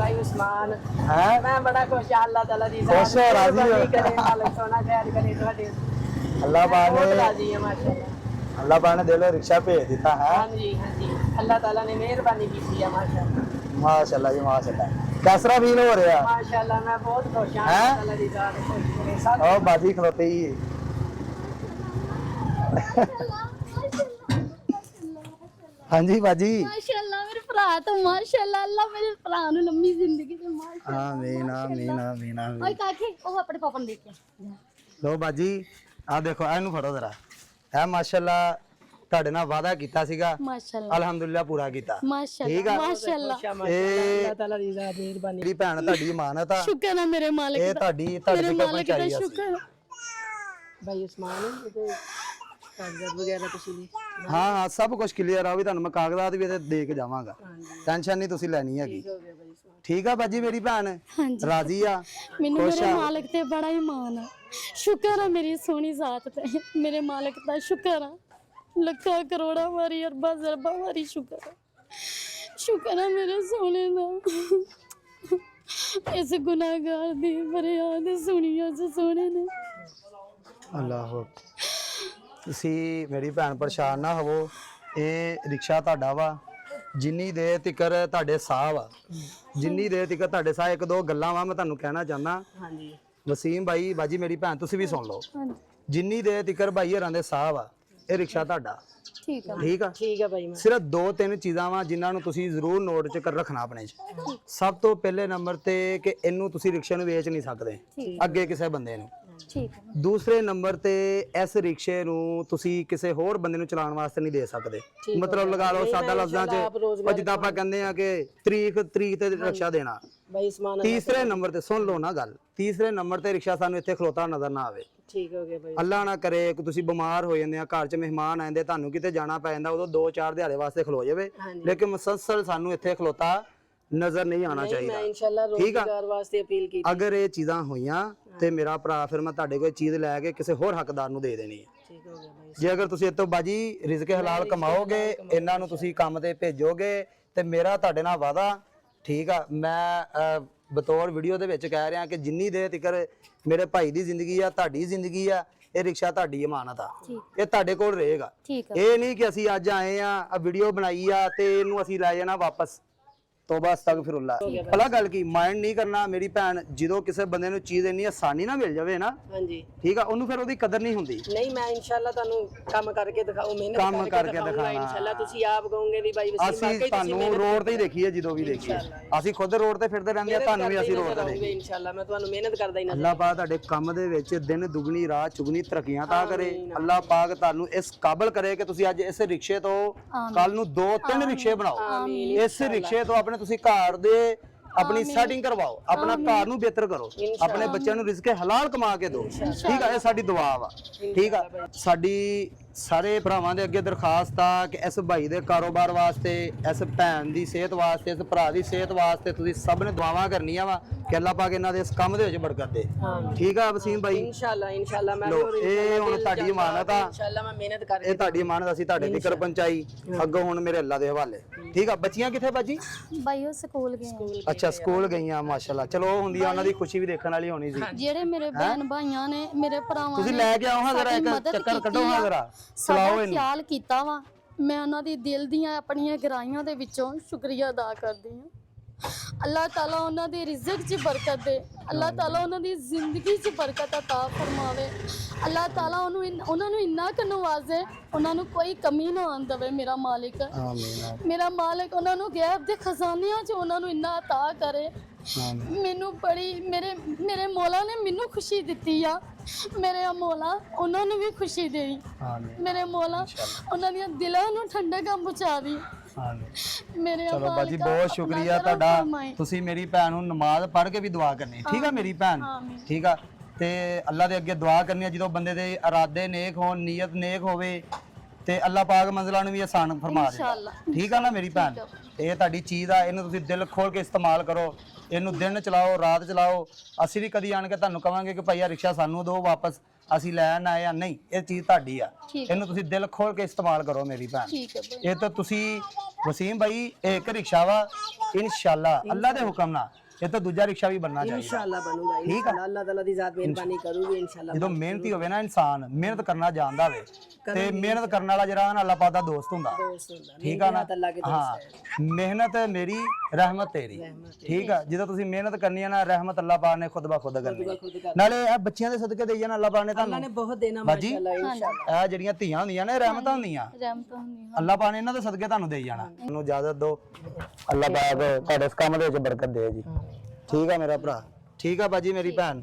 भाई उस्मान हैं मैं बड़ा खुश हाँ अल्लाह ताला दी खुश हो, राजी हो। करे मालिक सोना खैर करे ਤੁਹਾਡੇ अल्लाह पाक बहुत ने राजी है माशाल्लाह अल्लाह पाक ने दिल रिक्शा भेज दिता है हाँ जी अल्लाह ताला ने मेहरबानी की है माशाल्लाह माशाल्लाह जी माशाल्लाह कैसा फील हो रहा है माशाल्लाह मैं बहुत खुश हाँ हैं? अल्लाह ताला दी जात खुश करे सब ओ बाजी खलोते ही हाँ जी बाजी माशाल्लाह मेरे भरा तो माशाल्लाह अल्लाह मेरे भरा ਨੂੰ ਲੰਮੀ ਜ਼ਿੰਦਗੀ ਦੇ ਮਾਸ਼ਾਅੱਲਾ आमीन आमीन आमीन आमीन ਓਏ ਕਾਕੇ ਉਹ ਆਪਣੇ ਪਾਪਾ ਨੂੰ ਦੇਖ ਕੇ ਲੋ ਬਾਜੀ ਆ ਦੇਖੋ ਇਹਨੂੰ ਫੜੋ ਜ਼ਰਾ ਇਹ ਮਾਸ਼ਾਅੱਲਾ ਤੁਹਾਡੇ ਨਾਲ ਵਾਅਦਾ ਕੀਤਾ ਸੀਗਾ ਮਾਸ਼ਾਅੱਲਾ ਅਲਹਮਦੁਲਿਲਾ ਪੂਰਾ ਕੀਤਾ ਮਾਸ਼ਾਅੱਲਾ ਠੀਕ ਆ ਮਾਸ਼ਾਅੱਲਾ अल्लाह ताला दी जात मेहरबानी ਮੇਰੀ ਭੈਣ ਤੁਹਾਡੀ ਇਮਾਨਤ ਆ ਸ਼ੁਕਰ ਹੈ ਮੇਰੇ ਮਾਲਕ ਇਹ ਦਾ ਤੁਹਾਡੀ ਮੇਰੇ ਤੁਹਾਡੇ ਕੋਲ ਮਾਲਕ ਦਾ ਪਹੁੰਚਾਈ ਆ ਸ਼ੁਕਰ भाई उस्मान ये कागजात वगैरह ਤੁਸੀਂ ਲਈ ਹਾਂ ਹਾਂ ਸਭ ਕੁਝ ਕਲੀਅਰ ਆ ਵੀ ਤੁਹਾਨੂੰ ਮੈਂ ਕਾਗਜ਼ਾਤ ਵੀ ਇਹਦੇ ਦੇ ਕੇ ਜਾਵਾਂਗਾ ਟੈਨਸ਼ਨ ਨਹੀਂ ਤੁਸੀਂ ਲੈਣੀ ਹੈਗੀ ਹੋ ਗਿਆ भाई उस्मान ਠੀਕ ਆ ਬਾਜੀ ਮੇਰੀ ਭੈਣ ਹਾਂਜੀ ਰਾਜ਼ੀ ਆ ਮੈਨੂੰ ਖੁਸ਼ ਮੇਰੇ ਆ ਮਾਲਕ ਤੇ ਬੜਾ ਹੀ ਮਾਣ ਆ ਸ਼ੁਕਰ ਹੈ ਮੇਰੀ ਸੋਹਣੀ ਜ਼ਾਤ ਤੇ ਮੇਰੇ ਮਾਲਕ ਦਾ ਸ਼ੁਕਰ ਆ ਲੱਖਾਂ ਕਰੋੜਾਂ ਵਾਰੀ ਅਰਬਾਂ ਜ਼ਰਬਾਂ ਵਾਰੀ ਸ਼ੁਕਰ ਹੈ ਮੇਰੇ ਸੋਹਣੇ ਦਾ ਇਸ ਗੁਨਾਹਗਾਰ ਦੀ ਫਰਿਆਦ ਸੁਣੀ ਉਸ ਸੋਹਣੇ ਨੇ ਅੱਲਾਹੁ ਤੁਸੀਂ ਮੇਰੀ ਭੈਣ ਪਰੇਸ਼ਾਨ ਨਾ ਹੋਵੋ ਇਹ ਰਿਕਸ਼ਾ ਤੁਹਾਡਾ ਵਾ ਜਿੰਨੀ ਦੇਰ ਤਿਕਰ ਤੁਹਾਡੇ ਸਾਹ ਵਾ ਜਿੰਨੀ ਦੇਰ ਤਿਕਰ ਤੁਹਾਡੇ ਸਾਹ ਇੱਕ ਦੋ ਗੱਲਾਂ ਵਾ ਮੈਂ ਤੁਹਾਨੂੰ ਕਹਿਣਾ ਚਾਹੁੰਦਾ हाँ जी ਵਸੀਮ ਭਾਈ ਬਾਜੀ ਮੇਰੀ ਭੈਣ ਤੁਸੀਂ ਵੀ ਸੁਣ ਲਓ ਹਾਂਜੀ ਜਿੰਨੀ ਦੇਰ ਤਿਕਰ ਭਾਈ ਹਰਾਂ ਦੇ ਸਾਹ ਵਾ ਇਹ ਰਿਕਸ਼ਾ ਤੁਹਾਡਾ ਠੀਕ ਆ ਠੀਕ ਆ ठीक है भाई मैं ਸਿਰਫ ਦੋ ਤਿੰਨ ਚੀਜ਼ਾਂ ਵਾ ਜਿਨ੍ਹਾਂ ਨੂੰ ਤੁਸੀਂ ਜ਼ਰੂਰ ਨੋਟ 'ਚ ਕਰ ਰੱਖਣਾ ਆਪਣੇ 'ਚ ਸਭ ਤੋਂ ਪਹਿਲੇ ਨੰਬਰ ਤੇ ਕਿ ਇਹਨੂੰ ਤੁਸੀਂ ਰਿਕਸ਼ੇ ਨੂੰ ਵੇਚ ਨਹੀਂ ਸਕਦੇ ਅੱਗੇ ਕਿਸੇ ਬੰਦੇ ਨੂੰ ਠੀਕ ਆ ਦੂਸਰੇ ਨੰਬਰ ਤੇ ਇਸ ਰਿਕਸ਼ੇ ਨੂੰ ਤੁਸੀਂ ਕਿਸੇ ਹੋਰ ਬੰਦੇ ਨੂੰ ਚਲਾਉਣ ਵਾਸਤੇ ਨਹੀਂ ਦੇ ਸਕਦੇ ਮਤਲਬ ਲਗਾ ਲਓ ਸਾਦਾ ਲਫ਼ਜ਼ਾਂ 'ਚ ਉਹ ਜਿੱਦਾਂ ਆਪਾਂ ਕਹਿੰਦੇ ਆ ਕਿ ਤਰੀਕ ਤੇ ਰਿਕਸ਼ਾ ਦੇਣਾ भाई उस्मान ਤੀਸਰੇ ਨੰਬਰ ਤੇ ਸੁਣ ਲਓ ਨਾ ਗੱਲ ਤੀਸਰੇ ਨੰਬਰ ਤੇ ਰਿਕਸ਼ਾ ਸਾਨੂੰ ਇੱਥੇ ਖਲੋਤਾ ਨਜ਼ਰ ਨਾ ਆਵੇ ठीक हो गया भाई ਅੱਲਾ ਨਾ ਕਰੇ ਕਿ ਤੁਸੀਂ ਬਿਮਾਰ ਹੋ ਜਾਂਦੇ ਆ ਘਰ 'ਚ ਮਹਿਮਾਨ ਆਉਂਦੇ ਤੁਹਾਨੂੰ ਕਿਤੇ ਜਾਣਾ ਪੈ ਜਾਂਦਾ ਉਦੋਂ 2-4 ਦਿਹਾੜੇ ਵਾਸਤੇ ਖਲੋ ਜਾਵੇ ਲੇਕਿਨ ਮੁਸਲਸਲ ਸਾਨੂੰ ਇੱਥੇ ਖਲੋਤਾ ਨਜ਼ਰ ਨਹੀਂ ਆਉਣਾ ਚਾਹੀਦਾ मैं इंशाल्लाह रोजगार वास्ते अपील की ਅਗਰ ਇਹ ਚੀਜ਼ਾਂ ਹੋਈਆਂ ਤੇ ਮੇਰਾ ਭਰਾ ਫਿਰ ਮੈਂ ਤੁਹਾਡੇ ਕੋਲ ਚੀਜ਼ ਲੈ ਕੇ ਕਿਸੇ ਹੋਰ ਹੱਕਦਾਰ ਨੂੰ ਦੇ ਦੇਣੀ ਹੈ ठीक हो गया भाई ਜੇ ਅਗਰ ਤੁਸੀਂ ਇਹ ਤੋਂ ਬਾਜੀ ਰਿਜ਼ਕ ਹਲਾਲ ਕਮਾਓਗੇ ਇਹਨਾਂ ਨੂੰ ਤੁਸੀਂ ਕੰਮ ਤੇ ਭੇਜੋਗੇ ਤੇ ਮੇਰਾ ਤੁਹਾਡੇ ਨਾਲ ਵਾਅਦਾ ਠੀਕ ਆ ਮੈਂ ਬਤੌਰ ਵੀਡੀਓ ਦੇ ਵਿੱਚ ਕਹਿ ਰਿਹਾ ਕਿ ਜਿੰਨੀ ਦੇਰ ਤੱਕ ਮੇਰੇ ਭਾਈ ਦੀ ਜ਼ਿੰਦਗੀ ਆ ਤੁਹਾਡੀ ਜ਼ਿੰਦਗੀ ਆ ਇਹ ਰਿਕਸ਼ਾ ਤੁਹਾਡੀ ਇਮਾਨਤ ਆ ਇਹ ਤੁਹਾਡੇ ਕੋਲ ਰਹੇਗਾ ਠੀਕ ਆ ਇਹ ਨਹੀਂ ਕਿ ਅਸੀਂ ਅੱਜ ਆਏ ਆ ਵੀਡੀਓ ਬਣਾਈ ਆ ਤੇ ਇਹਨੂੰ ਅਸੀਂ ਲੈ ਜਾਣਾ ਵਾਪਸ ਤੋਬਾ ਅਸਤਗਫਿਰullah ਭਲਾ ਗੱਲ ਕੀ ਮਾਈਂਡ ਨਹੀਂ ਕਰਨਾ ਮੇਰੀ ਭੈਣ ਜਦੋਂ ਕਿਸੇ ਬੰਦੇ ਨੂੰ ਚੀਜ਼ ਇੰਨੀ ਆਸਾਨੀ ਨਾਲ ਮਿਲ ਜਾਵੇ ਨਾ हाँ जी ਠੀਕ ਆ ਉਹਨੂੰ ਫਿਰ ਉਹਦੀ ਕਦਰ ਨਹੀਂ ਹੁੰਦੀ नहीं मैं इंशाल्लाह ਤੁਹਾਨੂੰ ਕੰਮ ਕਰਕੇ ਦਿਖਾਉ ਮਿਹਨਤ ਕੰਮ ਕਰਕੇ ਦਿਖਾਊਂਗਾ ਦਿਖਾਣਾ। इंशाल्लाह ਤੁਸੀਂ ਆਪ ਕਹੋਗੇ ਵੀ ਭਾਈ ਵਸੀਮ ਅਸੀਂ ਵਾਕਈ ਤੁਸੀਂ ਤੁਹਾਨੂੰ ਰੋਡ ਤੇ ਹੀ ਦੇਖੀਏ ਜਦੋਂ ਵੀ ਦੇਖੀਏ ਅਸੀਂ ਖੁਦ ਰੋਡ ਤੇ ਫਿਰਦੇ ਰਹਿੰਦੇ ਆ ਤੁਹਾਨੂੰ ਵੀ ਅਸੀਂ ਰੋਡ ਤੇ ਦੇਖੀਏ इंशाल्लाह मैं ਤੁਹਾਨੂੰ ਮਿਹਨਤ ਕਰਦਾ ਹੀ ਨਜ਼ਰ ਅੱਲਾਹ ਪਾਕ ਤੁਹਾਡੇ ਕੰਮ ਦੇ ਵਿੱਚ ਦਿਨ ਦੁਗਣੀ ਰਾਤ ਚੁਗਣੀ ਤਰੱਕੀਆਂ ਤਾ ਕਰੇ ਅੱਲਾਹ ਪਾਕ ਤੁਹਾਨੂੰ ਇਸ ਕਾਬਲ ਕਰੇ ਕਿ ਤੁਸੀਂ ਅੱਜ ਇਸ ਰਿਕਸ਼ੇ ਤੋਂ ਕੱਲ ਨੂੰ 2-3 ਰਿਕਸ਼ੇ ਬਣਾਓ ਇਸ ਰਿਕਸ਼ੇ ਤੋਂ ਆਪਣੇ ਤੁਸੀਂ ਘਰ ਦੇ ਆਪਣੀ ਸੈਟਿੰਗ ਕਰਵਾਓ ਆਪਣਾ ਘਰ ਨੂੰ ਬਿਹਤਰ ਕਰੋ ਆਪਣੇ ਬੱਚਿਆਂ ਨੂੰ ਰਿਜ਼ਕ ਹਲਾਲ ਕਮਾ ਕੇ ਦਿਓ ਠੀਕ ਆ ਇਹ ਸਾਡੀ ਦੁਆ ਵਾ ਠੀਕ ਆ ਸਾਡੀ ਸਾਰੇ ਭਰਾਵਾਂ ਦੇ ਅੱਗੇ ਦਰਖਾਸਤ ਆ ਕਿ ਇਸ ਭਾਈ ਦੇ ਕਾਰੋਬਾਰ ਵਾਸਤੇ ਇਸ ਭੈਣ ਦੀ ਸਿਹਤ ਵਾਸਤੇ ਇਸ ਭਰਾ ਦੀ ਸਿਹਤ ਵਾਸਤੇ ਤੁਸੀਂ ਸਭ ਨੇ ਦੁਆਵਾਂ ਕਰਨੀਆਂ ਵਾ ਕਿ ਅੱਲਾਹ ਪਾਕ ਇਹਨਾਂ ਦੇ ਇਸ ਕੰਮ ਦੇ ਵਿੱਚ ਬਰਕਤ ਦੇ ਠੀਕ ਆ ਵਸੀਮ ਭਾਈ इंशाल्लाह मैं ਲੋ ਇਹ ਹੁਣ ਤੁਹਾਡੀ ਇਮਾਨਤ ਆ इंशाल्लाह मैं मेहनत कर ਇਹ ਤੁਹਾਡੀ ਇਮਾਨਤ ਅਸੀਂ ਤੁਹਾਡੇ ਫਿਕਰ ਪਹੁੰਚਾਈ ਅੱਗੋਂ ਹੁਣ ਮੇਰੇ ਅੱਲਾ ਦੇ ਹਵਾਲੇ ਠੀਕ ਆ ਬੱਚੀਆਂ ਕਿੱਥੇ ਬਾਜੀ ਬਾਈ ਉਹ ਸਕੂਲ ਗਏ ਅੱਛਾ ਸਕੂਲ ਗਈਆਂ ਮਾਸ਼ਾਅੱਲਾ ਚਲੋ ਉਹ ਹੁੰਦੀ ਆ ਉਹਨਾਂ ਦੀ ਖੁਸ਼ੀ ਵੀ ਦੇਖਣ ਵਾਲੀ ਹੋਣੀ ਸੀ ਜਿਹੜੇ ਮੇਰੇ ਭੈਣ ਭਾਈਆਂ ਨੇ ਮੇਰੇ ਭਰਾਵਾਂ ਤੁਸੀਂ ਨੇ ਲੈ ਕੇ ਆਓ ਹਾਂ ਜ਼ਰਾ ਸਾਡੀ ਇੱਕ ਮਦਦ ਚੱਕਰ ਕੀਤੀ ਕੱਢੋ ਹਾਂ ਆ, ਜ਼ਰਾ ਸਾਡਾ ਚਲਾਓ ਇਹਨੂੰ ਖਿਆਲ ਕੀਤਾ ਵਾ ਮੈਂ ਉਹਨਾਂ ਦੀ ਦਿਲ ਦੀਆਂ ਆਪਣੀਆਂ ਗਹਿਰਾਈਆਂ ਦੇ ਵਿੱਚੋਂ ਸ਼ੁਕਰੀਆ ਅਦਾ ਕਰਦੀ ਹਾਂ ਅੱਲਾਹ ਤਾਲਾ ਉਹਨਾਂ ਦੇ ਰਿਜ਼ਕ 'ਚ ਬਰਕਤ ਦੇ ਅੱਲਾਹ ਤਾਲਾ ਉਹਨਾਂ ਦੀ ਜ਼ਿੰਦਗੀ 'ਚ ਬਰਕਤ ਅਤਾ ਫਰਮਾਵੇ ਅੱਲਾਹ ਤਾਲਾ ਉਹਨਾਂ ਨੂੰ ਇੰਨਾ ਕੁ ਨਵਾਜ਼ੇ ਉਹਨਾਂ ਨੂੰ ਕੋਈ ਕਮੀ ਨਾ ਆਉਣ ਦੇਵੇ ਮੇਰਾ ਮਾਲਿਕ ਆਮੀਨ ਮੇਰਾ ਮਾਲਿਕ ਉਹਨਾਂ ਨੂੰ ਗੈਬ ਦੇ ਖਜ਼ਾਨਿਆਂ 'ਚ ਉਹਨਾਂ ਨੂੰ ਇੰਨਾ ਅਤਾ ਕਰੇ ਆਮੀਨ ਮੈਨੂੰ ਬੜੀ ਮੇਰੇ ਮੌਲਾ ਨੇ ਮੈਨੂੰ ਖੁਸ਼ੀ ਦਿੱਤੀ ਆ ਮੇਰੇ ਮੌਲਾ ਉਹਨਾਂ ਨੂੰ ਵੀ ਖੁਸ਼ੀ ਦੇਈ ਆਮੀਨ ਮੇਰੇ ਮੌਲਾ ਉਹਨਾਂ ਦੀਆਂ ਦਿਲਾਂ ਨੂੰ ਠੰਡਕ ਪਹੁੰਚਾ ਦੀ ਆਮੀਨ ਮੇਰੇ ਚਲੋ ਮਾਲਿਕਾ, ਬਾਜੀ ਬਹੁਤ ਆਪਣਾ ਸ਼ੁਕਰੀਆ ਕਰਮ ਤੁਹਾਡਾ ਫਰਮਾਏ। ਤੁਸੀਂ ਮੇਰੀ ਭੈਣ ਨੂੰ ਨਮਾਜ਼ ਪੜ੍ਹ ਕੇ ਵੀ ਦੁਆ ਕਰਨੀ ਠੀਕ ਆ ਮੇਰੀ ਭੈਣ ਆਮੀਨ। ਠੀਕ ਆ ਤੇ ਅੱਲਾ ਦੇ ਅੱਗੇ ਦੁਆ ਕਰਨੀ ਆ ਜਦੋਂ ਬੰਦੇ ਦੇ ਇਰਾਦੇ ਨੇਕ ਹੋਣ ਨੀਅਤ ਨੇਕ ਹੋਵੇ ਤੇ ਅੱਲਾ ਪਾਕ ਮੰਜ਼ਲਾਂ ਨੂੰ ਵੀ ਆਸਾਨ ਫਰਮਾ ਦੇ ਇਨਸ਼ਾਅੱਲਾ। ਠੀਕ ਆ ਨਾ ਮੇਰੀ ਭੈਣ ਇਹ ਤੁਹਾਡੀ ਚੀਜ਼ ਆ ਇਹਨੂੰ ਤੁਸੀਂ ਦਿਲ ਖੋਲ ਕੇ ਇਸਤੇਮਾਲ ਕਰੋ ਇਹਨੂੰ ਦਿਨ ਚਲਾਓ ਰਾਤ ਚਲਾਓ ਅਸੀਂ ਵੀ ਕਦੀ ਆਣ ਕੇ ਤੁਹਾਨੂੰ ਕਵਾਂਗੇ ਕਿ ਭਾਈ ਆ ਰਿਕਸ਼ਾ ਸਾਨੂੰ ਦਿਓ ਵਾਪਸ ਅਸੀਂ ਲੈਣ ਆਏ ਆ ਨਹੀਂ ਇਹ ਚੀਜ਼ ਤੁਹਾਡੀ ਆ ਠੀਕ ਇਹਨੂੰ ਤੁਸੀਂ ਦਿਲ ਖੋਲ ਕੇ ਇਸਤੇਮਾਲ ਕਰੋ ਮੇਰੀ ਭੈਣ ਠੀਕ ਹੈ ਬਾਈ ਇਹ ਤਾਂ ਤੁਸੀਂ ਵਸੀਮ ਭਾਈ ਇਹ ਇੱਕ ਰਿਕਸ਼ਾ ਵਾ ਇਨਸ਼ਾਅੱਲਾ ਅੱਲਾ ਦੇ ਹੁਕਮ ਨਾਲ ਇਹ ਤਾਂ ਦੂਜਾ ਰਿਕਸ਼ਾ ਵੀ ਬਣਨਾ ਚਾਹੀਦਾ इंशाल्लाह बनूंगा इंशाल्लाह अल्लाह ताला दी जात मेहरबानी करूगी इंशाल्लाह ਜਦੋਂ ਮਿਹਨਤੀ ਹੋਵੇ ਨਾ ਇਨਸਾਨ ਮਿਹਨਤ ਕਰਨਾ ਜਾਣਦਾ ਹੋਵੇ ਤੇ ਮਿਹਨਤ ਕਰਨ ਵਾਲਾ ਜਿਹੜਾ ਨਾ ਅੱਲਾਹ ਪਾਕ ਦਾ ਦੋਸਤ ਹੁੰਦਾ ਠੀਕ ਆ ਨਾ ਹਾਂ ਮਿਹਨਤ ਮੇਰੀ ਰਹਿਮਤ ਤੇਰੀ ਠੀਕ ਆ ਜਦੋਂ ਤੁਸੀਂ ਮਿਹਨਤ ਕਰਨੀ ਆ ਨਾ ਰਹਿਮਤ ਅੱਲਾਹ ਪਾਕ ਨੇ ਖੁਦ ਬ ਖੁਦ ਕਰਨੀ ਨਾਲੇ ਇਹ ਬੱਚਿਆਂ ਦੇ ਸਦਕੇ ਦੇਈ ਜਾਣਾ ਅੱਲਾਹ ਪਾਕ ਨੇ ਤੁਹਾਨੂੰ ने बहुत देना ਬਾਜੀ ਇਹ ਜਿਹੜੀਆਂ ਧੀਆਂ ਹੁੰਦੀਆਂ ਨੇ ਰਹਿਮਤਾਂ ਹੁੰਦੀਆਂ ਰਹਿਮਤਾਂ ਹੁੰਦੀਆਂ ਅੱਲਾਹ ਪਾਕ ਨੇ ਇਹਨਾਂ ਦੇ ਸਦਕੇ ਤੁਹਾਨੂੰ ਦੇਈ ਜਾਣਾ ਮੈਨੂੰ ਇਜਾਜ਼ਤ ਦਿਓ ਅੱਲਾਹ ਪਾਕ ਤੁਹਾਡੇ ਇਸ ਕੰਮ ਦੇ ਵਿੱਚ ਬਰਕਤ ਦੇ ਜੀ ਠੀਕ ਆ ਮੇਰਾ ਭਰਾ ਠੀਕ ਆ ਬਾਜੀ ਮੇਰੀ ਭੈਣ